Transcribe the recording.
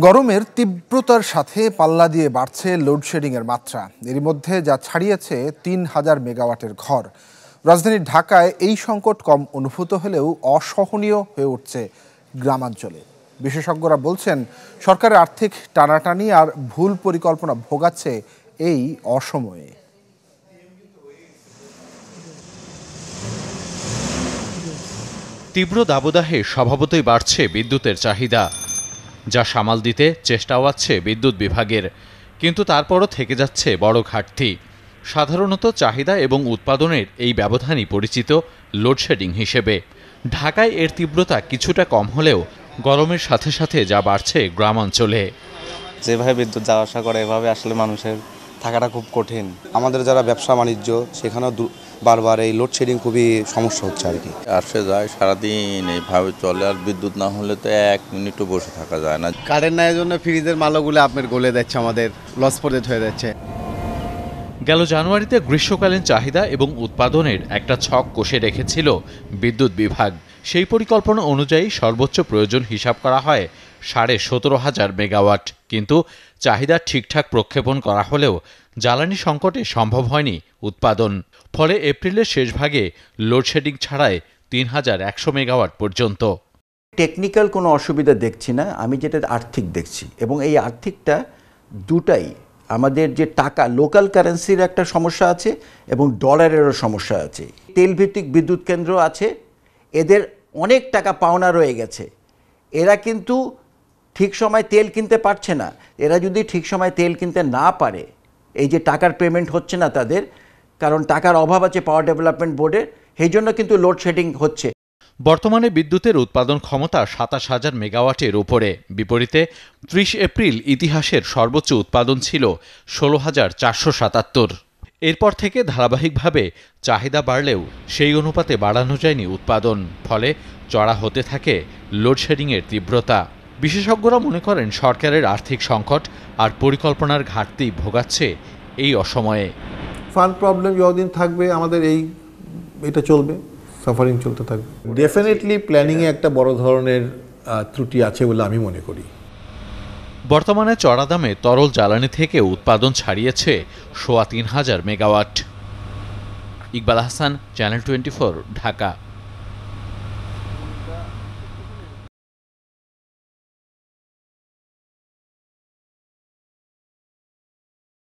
গরমের তীব্রতার সাথে পাল্লা দিয়ে বাড়ছে লোডশেডিংয়ের মাত্রা। এর মধ্যে যা ছাড়িয়েছে ৩,০০০ মেগাওয়াটের ঘর। রাজধানী ঢাকায় এই সংকট কম অনুভূত হলেও অসহনীয় হয়ে উঠছে গ্রামাঞ্চলে। বিশেষজ্ঞরা বলছেন, সরকারের আর্থিক টানাটানি আর ভুল পরিকল্পনা ভোগাচ্ছে এই অসময়ে। তীব্র দাবদাহে স্বভাবতই বাড়ছে বিদ্যুতের চাহিদা, যা সামাল দিতে চেষ্টাও আছে বিদ্যুৎ বিভাগের। কিন্তু তারপরও থেকে যাচ্ছে বড় ঘাটতি। সাধারণত চাহিদা এবং উৎপাদনের এই ব্যবধানই পরিচিত লোডশেডিং হিসেবে। ঢাকায় এর তীব্রতা কিছুটা কম হলেও গরমের সাথে সাথে যা বাড়ছে গ্রামাঞ্চলে। যেভাবে বিদ্যুৎ যাওয়া আসা করে এভাবে আসলে মানুষের থাকাটা খুব কঠিন। আমাদের যারা ব্যবসা বাণিজ্য সেখানেও বারবার এই লোডশেডিং খুবই সমস্যা হচ্ছে আর কি। আসে যায় সারাদিন এইভাবে চলে, আর বিদ্যুৎ না হলে তো এক মিনিটও বসে থাকা যায় না। কারেন্ট নাই জন্য ফ্রিজের মালগুলো আপনার গলে যাচ্ছে, আমাদের লস প্রজেক্ট হয়ে যাচ্ছে। গেল জানুয়ারিতে গ্রীষ্মকালীন চাহিদা এবং উৎপাদনের একটা ছক কষে রেখেছিল বিদ্যুৎ বিভাগ। সেই পরিকল্পনা অনুযায়ী সর্বোচ্চ প্রয়োজন হিসাব করা হয় 17,500 মেগাওয়াট। কিন্তু চাহিদা ঠিকঠাক প্রক্ষেপণ করা হলেও জ্বালানি সংকটে সম্ভব হয়নি উৎপাদন। ফলে এপ্রিলের শেষ ভাগে লোডশেডিং ছাড়ায় 3,100 মেগাওয়াট পর্যন্ত। টেকনিক্যাল কোনো অসুবিধা দেখছি না, আমি যেটা আর্থিক দেখছি, এবং এই আর্থিকটা দুটাই আমাদের যে টাকা লোকাল কারেন্সির একটা সমস্যা আছে এবং ডলারেরও সমস্যা আছে। তেলভিত্তিক বিদ্যুৎ কেন্দ্র আছে, এদের অনেক টাকা পাওনা রয়ে গেছে। এরা কিন্তু ঠিক সময় তেল কিনতে পারছে না। এরা যদি ঠিক সময় তেল কিনতে না পারে, এই যে টাকার পেমেন্ট হচ্ছে না তাদের, কারণ টাকার অভাব আছে পাওয়ার ডেভেলপমেন্ট বোর্ডের, সেই জন্য কিন্তু লোডশেডিং হচ্ছে। বর্তমানে বিদ্যুতের উৎপাদন ক্ষমতা 27,000 মেগাওয়াটের উপরে। বিপরীতে 30 এপ্রিল ইতিহাসের সর্বোচ্চ উৎপাদন ছিল 16,477। এরপর থেকে ধারাবাহিকভাবে চাহিদা বাড়লেও সেই অনুপাতে বাড়ানো যায়নি উৎপাদন। ফলে চড়া হতে থাকে লোডশেডিংয়ের তীব্রতা। বিশেষজ্ঞরা মনে করেন, সরকারের আর্থিক সংকট আর পরিকল্পনার ঘাটতি ভোগাচ্ছে এই অসময়ে। ফান্ড প্রবলেম যতদিন থাকবে আমাদের এটা চলবে, সাফারিং চলতে থাকবে। ডেফিনেটলি প্ল্যানিংয়ে একটা বড় ধরনের ত্রুটি আছে বলে আমি মনে করি। বর্তমানে চড়া দামে তরল জ্বালানি থেকে উৎপাদন ছাড়িয়েছে 3,500 মেগাওয়াট। ইকবাল আহসান, চ্যানেল 24, ঢাকা।